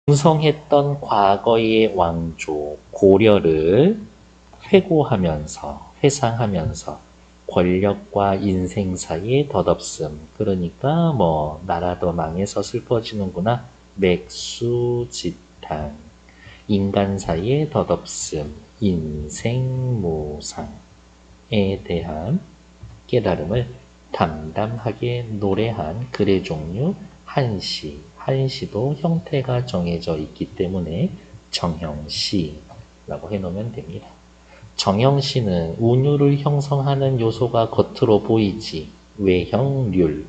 왕성했던 과거의 왕조 고려를 회상하면서 권력과 인생 사이에 덧없음. 그러니까 뭐 나라도 망해서 슬퍼지는구나. 맥수지탕. 인간 사이에 덧없음. 인생무상에 대한 깨달음을 담담하게 노래한 글의 종류 한시. 한시도 형태가 정해져 있기 때문에 정형시라고 해놓으면 됩니다. 정형시는 운율을 형성하는 요소가 겉으로 보이지. 외형률.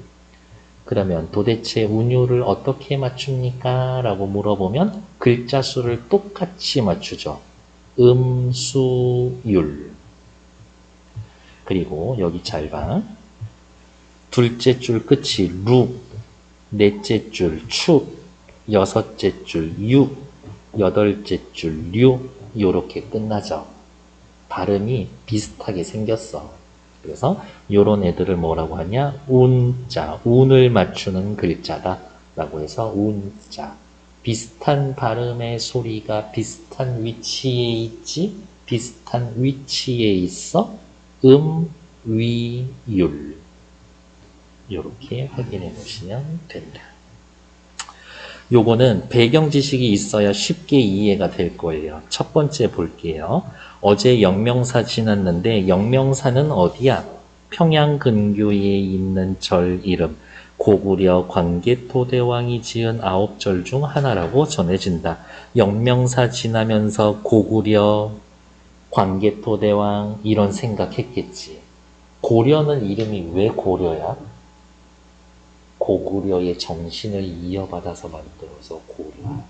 그러면 도대체 운율을 어떻게 맞춥니까? 라고 물어보면 글자 수를 똑같이 맞추죠. 음수율. 그리고 여기 잘 봐. 둘째 줄 끝이 룩, 넷째 줄 축, 여섯째 줄 육, 여덟째 줄 류, 요렇게 끝나죠. 발음이 비슷하게 생겼어. 그래서 요런 애들을 뭐라고 하냐? 운자, 운을 맞추는 글자다 라고 해서 운자. 비슷한 발음의 소리가 비슷한 위치에 있지? 비슷한 위치에 있어? 위, 율. 이렇게 확인해 보시면 된다. 요거는 배경 지식이 있어야 쉽게 이해가 될 거예요. 첫 번째 볼게요. 어제 영명사 지났는데 영명사는 어디야? 평양 근교에 있는 절 이름. 고구려 광개토대왕이 지은 9절 중 하나라고 전해진다. 영명사 지나면서 고구려 광개토대왕 이런 생각했겠지. 고려는 이름이 왜 고려야? 고구려의 정신을 이어받아서 만들어서 고려.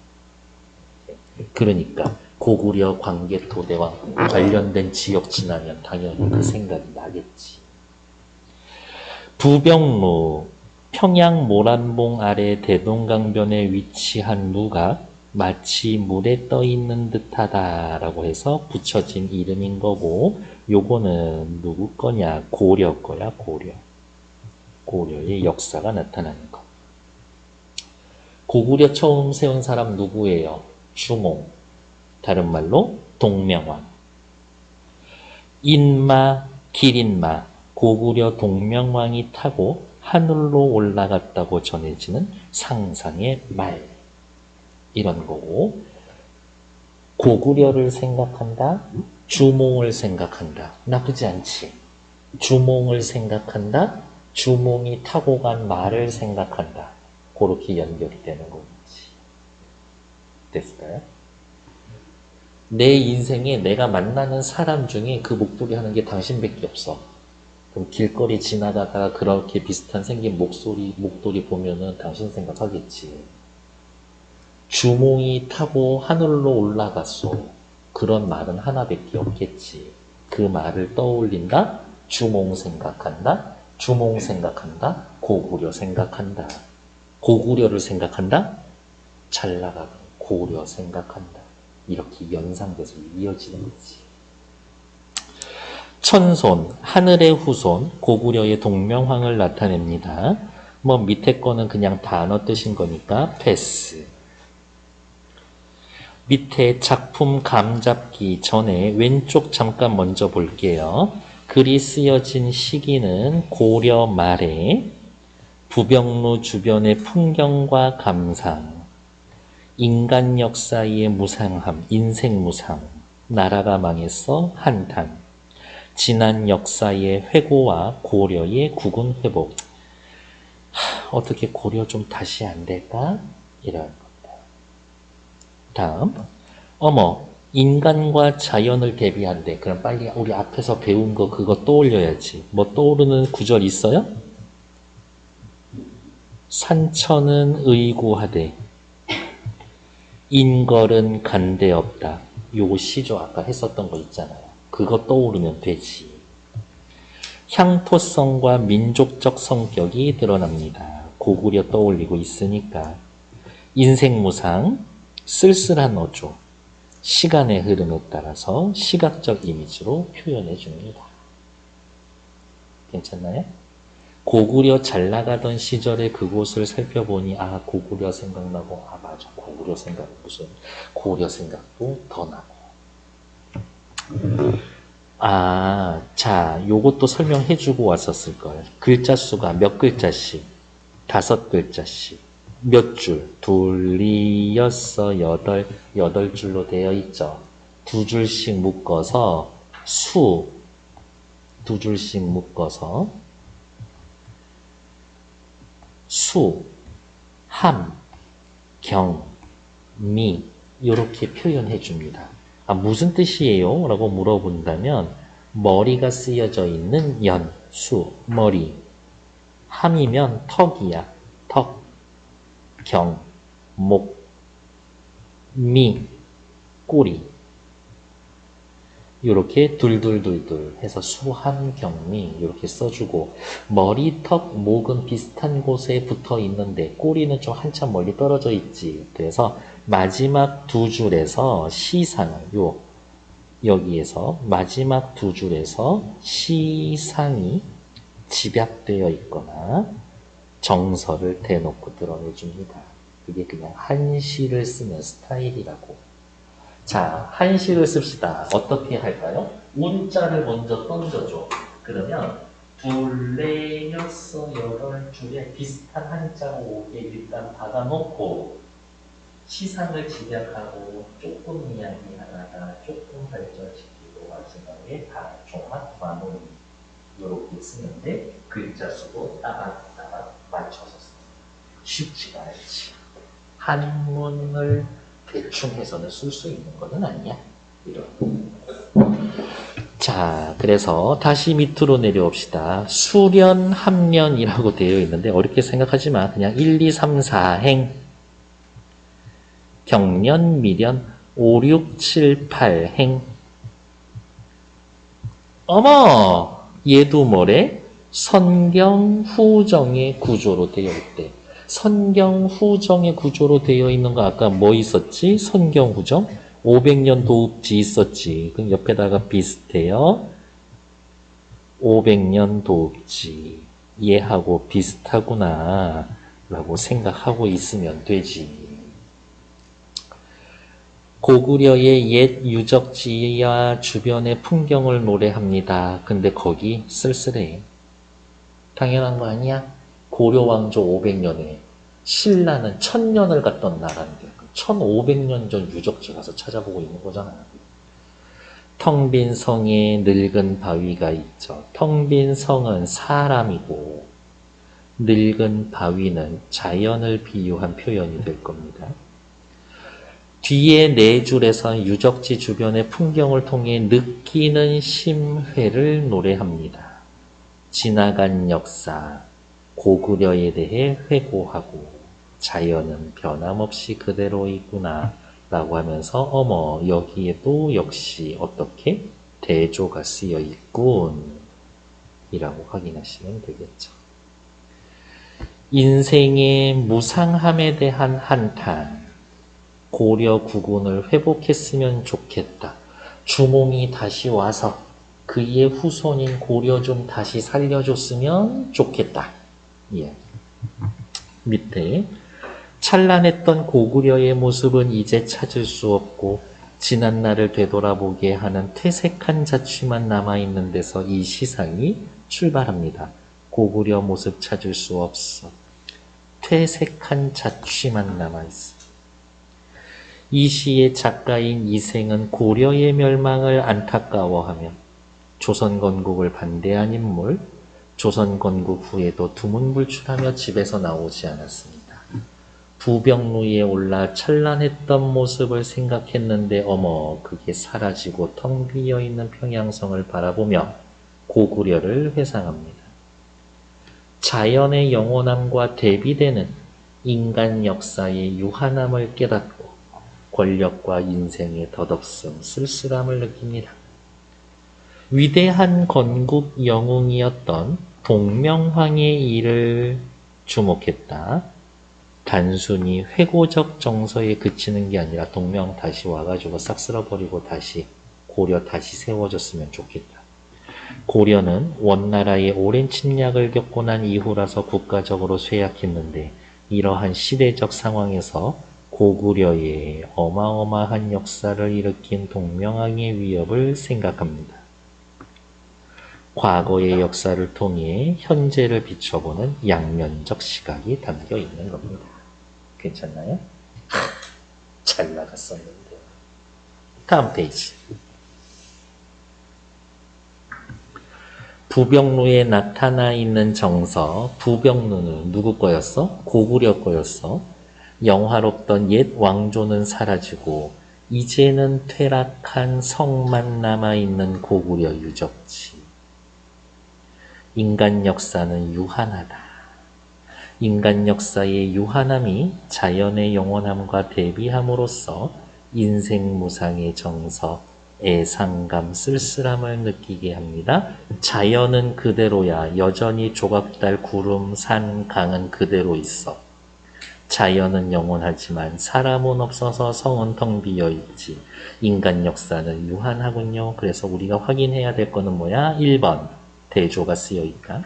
그러니까 고구려 광개토대왕 관련된 지역 지나면 당연히 그 생각이 나겠지. 부병루, 평양 모란봉 아래 대동강변에 위치한 무가 마치 물에 떠 있는 듯하다라고 해서 붙여진 이름인 거고, 요거는 누구 거냐? 고려 거야, 고려. 고려의 역사가 나타나는 것. 고구려 처음 세운 사람 누구예요? 주몽. 다른 말로 동명왕. 인마, 기린마, 고구려 동명왕이 타고 하늘로 올라갔다고 전해지는 상상의 말. 이런 거고, 고구려를 생각한다, 주몽을 생각한다. 나쁘지 않지. 주몽을 생각한다, 주몽이 타고 간 말을 생각한다. 그렇게 연결이 되는 거지. 됐을까요? 내 인생에 내가 만나는 사람 중에 그 목도리 하는 게 당신밖에 없어. 그럼 길거리 지나가다가 그렇게 비슷한 생긴 목도리 보면은 당신 생각하겠지. 주몽이 타고 하늘로 올라갔어. 그런 말은 하나밖에 없겠지. 그 말을 떠올린다? 주몽 생각한다? 주몽 생각한다? 고구려 생각한다. 고구려를 생각한다? 잘 나가는 고려 생각한다. 이렇게 연상돼서 이어지는 거지. 천손, 하늘의 후손, 고구려의 동명황을 나타냅니다. 뭐 밑에 거는 그냥 단어 뜻인 거니까 패스. 밑에 작품 감 잡기 전에 왼쪽 잠깐 먼저 볼게요. 글이 쓰여진 시기는 고려 말에 부병루 주변의 풍경과 감상, 인간 역사의 무상함, 인생 무상, 나라가 망했어 한탄, 지난 역사의 회고와 고려의 국운 회복. 어떻게 고려 좀 다시 안 될까? 이런 겁니다. 다음, 어머, 인간과 자연을 대비한대. 그럼 빨리 우리 앞에서 배운 거 그거 떠올려야지. 뭐 떠오르는 구절 있어요? 산천은 의구하되 인걸은 간대없다. 요거 시조 아까 했었던 거 있잖아요. 그거 떠오르면 되지. 향토성과 민족적 성격이 드러납니다. 고구려 떠올리고 있으니까. 인생무상, 쓸쓸한 어조, 시간의 흐름에 따라서 시각적 이미지로 표현해 줍니다. 괜찮나요? 고구려 잘 나가던 시절에 그곳을 살펴보니 아 고구려 생각나고 아 맞아 고구려 생각 무슨 고구려 생각도 더 나고 아 자 요것도 설명해주고 왔었을걸. 글자 수가 몇 글자씩 5글자씩 몇 줄? 둘, 리, 여덟 줄로 되어 있죠. 2줄씩 묶어서 수, 2줄씩 묶어서 수, 함, 경, 미 이렇게 표현해 줍니다. 아, 무슨 뜻이에요? 라고 물어본다면 머리가 쓰여져 있는 연, 수, 머리 함이면 턱이야. 턱, 경, 목, 미, 꼬리 이렇게 둘둘둘둘 해서 수함경미 이렇게 써주고 머리, 턱, 목은 비슷한 곳에 붙어 있는데 꼬리는 좀 한참 멀리 떨어져 있지. 그래서 마지막 2줄에서 시상을 여기에서 마지막 2줄에서 시상이 집약되어 있거나 정서를 대놓고 드러내줍니다. 그게 그냥 한시를 쓰는 스타일이라고. 자, 한시를 씁시다. 어떻게 할까요? 운자를 먼저 던져줘. 그러면 둘, 넷, 여섯, 여덟 줄에 비슷한 한자로 오게 일단 박아놓고 시상을 집약하고 조금 이야기하다가 조금 발전시키고 마지막에 다 종합 마무리 이렇게 쓰는데 글자 수도 따박따박 맞춰서 씁니다. 쉽지가 않지. 한문을 대충 해서는 쓸 수 있는 것은 아니야. 이런. 자, 그래서 다시 밑으로 내려옵시다. 수련, 합련이라고 되어 있는데 어렵게 생각하지 마. 그냥 1, 2, 3, 4행 경련, 미련 5, 6, 7, 8행 어머! 얘도 뭐래? 선경후정의 구조로 되어 있대. 선경후정의 구조로 되어 있는 거 아까 뭐 있었지? 선경후정? 500년 도읍지 있었지. 그럼 옆에다가 비슷해요. 500년 도읍지. 얘하고 비슷하구나 라고 생각하고 있으면 되지. 고구려의 옛 유적지와 주변의 풍경을 노래합니다. 근데 거기 쓸쓸해. 당연한 거 아니야? 고려 왕조 500년에 신라는 1000년을 갔던 나라인데 1500년 전 유적지 가서 찾아보고 있는 거잖아. 텅 빈 성에 늙은 바위가 있죠. 텅 빈 성은 사람이고 늙은 바위는 자연을 비유한 표현이 될 겁니다. 뒤에 4줄에서 유적지 주변의 풍경을 통해 느끼는 심회를 노래합니다. 지나간 역사, 고구려에 대해 회고하고 자연은 변함없이 그대로이구나 라고 하면서 어머 여기에도 역시 어떻게 대조가 쓰여 있군 이라고 확인하시면 되겠죠. 인생의 무상함에 대한 한탄 고려 국운을 회복했으면 좋겠다. 주몽이 다시 와서 그의 후손인 고려 좀 다시 살려줬으면 좋겠다. 예. 밑에 찬란했던 고구려의 모습은 이제 찾을 수 없고 지난 날을 되돌아보게 하는 퇴색한 자취만 남아있는 데서 이 시상이 출발합니다. 고구려 모습 찾을 수 없어. 퇴색한 자취만 남아있어. 이 시의 작가인 이생은 고려의 멸망을 안타까워하며 조선 건국을 반대한 인물, 조선 건국 후에도 두문불출하며 집에서 나오지 않았습니다. 부병루에 올라 찬란했던 모습을 생각했는데 어머 그게 사라지고 텅 비어있는 평양성을 바라보며 고구려를 회상합니다. 자연의 영원함과 대비되는 인간 역사의 유한함을 깨닫고 권력과 인생의 덧없음, 쓸쓸함을 느낍니다. 위대한 건국 영웅이었던 동명황의 일을 주목했다. 단순히 회고적 정서에 그치는 게 아니라 동명 다시 와가지고 싹 쓸어버리고 다시 고려 다시 세워졌으면 좋겠다. 고려는 원나라의 오랜 침략을 겪고 난 이후라서 국가적으로 쇠약했는데 이러한 시대적 상황에서 고구려의 어마어마한 역사를 일으킨 동명왕의 위협을 생각합니다. 과거의 역사를 통해 현재를 비춰보는 양면적 시각이 담겨 있는 겁니다. 괜찮나요? 잘 나갔었는데요. 다음 페이지. 부병루에 나타나 있는 정서, 부병루는 누구 거였어? 고구려 거였어. 영화롭던 옛 왕조는 사라지고 이제는 퇴락한 성만 남아있는 고구려 유적지. 인간 역사는 유한하다. 인간 역사의 유한함이 자연의 영원함과 대비함으로써 인생 무상의 정서, 애상감, 쓸쓸함을 느끼게 합니다. 자연은 그대로야. 여전히 조각달, 구름, 산, 강은 그대로 있어. 자연은 영원하지만 사람은 없어서 성은 텅 비어 있지. 인간 역사는 유한하군요. 그래서 우리가 확인해야 될 거는 뭐야? 1번, 대조가 쓰여 있다.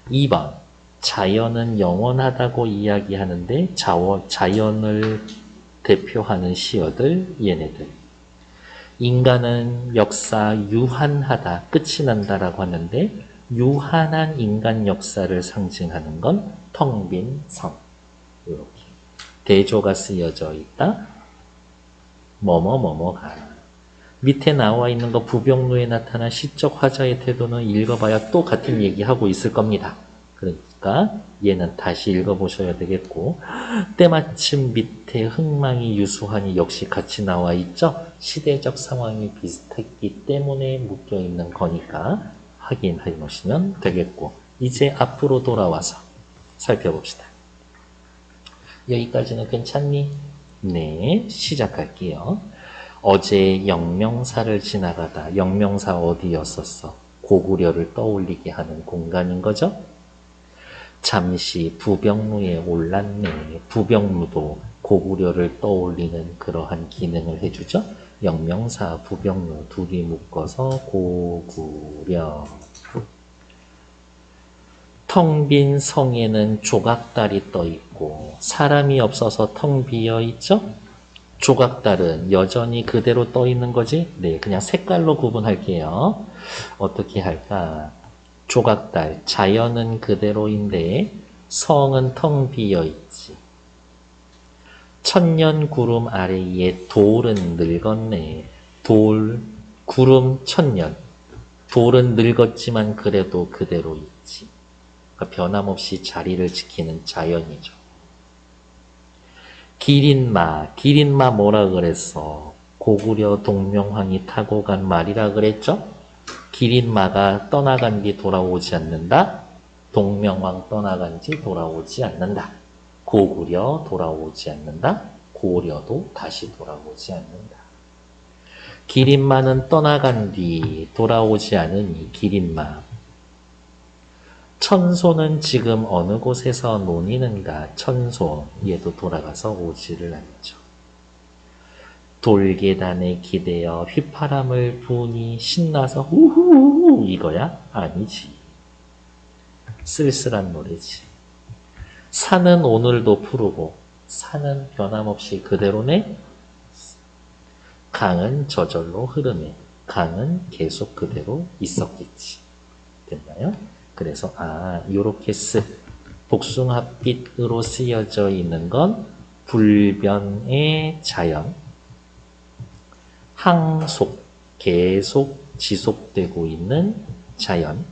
2번, 자연은 영원하다고 이야기하는데 자연을 대표하는 시어들 얘네들. 인간은 역사 유한하다, 끝이 난다라고 하는데 유한한 인간 역사를 상징하는 건 텅 빈 성. 이렇게 대조가 쓰여져 있다. 뭐뭐뭐뭐가. 밑에 나와 있는 거 부병루에 나타난 시적 화자의 태도는 읽어봐야 또 같은 얘기하고 있을 겁니다. 그러니까 얘는 다시 읽어보셔야 되겠고, 때마침 밑에 흥망이 유수하니 역시 같이 나와 있죠. 시대적 상황이 비슷했기 때문에 묶여있는 거니까 확인해 놓으시면 되겠고, 이제 앞으로 돌아와서 살펴봅시다. 여기까지는 괜찮니? 네, 시작할게요. 어제 영명사를 지나가다, 영명사 어디였었어? 고구려를 떠올리게 하는 공간인 거죠? 잠시 부병루에 올랐네. 부병루도 고구려를 떠올리는 그러한 기능을 해주죠. 영명사, 부병루 둘이 묶어서 고구려. 텅 빈 성에는 조각달이 떠 있고 사람이 없어서 텅 비어 있죠? 조각달은 여전히 그대로 떠 있는 거지? 네, 그냥 색깔로 구분할게요. 어떻게 할까? 조각달, 자연은 그대로인데 성은 텅 비어 있지. 천년 구름 아래에 돌은 늙었네. 돌, 구름 천년. 돌은 늙었지만 그래도 그대로 있지. 그러니까 변함없이 자리를 지키는 자연이죠. 기린마 뭐라 그랬어? 고구려 동명황이 타고 간 말이라 그랬죠? 기린마가 떠나간 뒤 돌아오지 않는다. 동명왕 떠나간 뒤 돌아오지 않는다. 고구려 돌아오지 않는다. 고려도 다시 돌아오지 않는다. 기린마는 떠나간 뒤 돌아오지 않으니 기린마. 천소는 지금 어느 곳에서 논이는가? 천소, 얘도 돌아가서 오지를 않죠. 돌계단에 기대어 휘파람을 부니 신나서 우후 이거야? 아니지. 쓸쓸한 노래지. 산은 오늘도 푸르고 산은 변함없이 그대로네. 강은 저절로 흐르네. 강은 계속 그대로 있었겠지. 됐나요? 그래서 요렇게 복숭아빛으로 쓰여져 있는 건 불변의 자연, 항속, 계속 지속되고 있는 자연.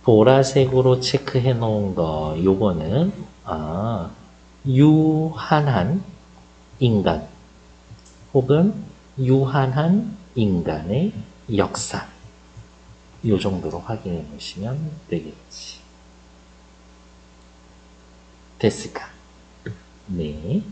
보라색으로 체크해 놓은 거, 요거는 유한한 인간 혹은 유한한 인간의 역사. 요 정도로 확인해 보시면 되겠지. 됐을까? 네.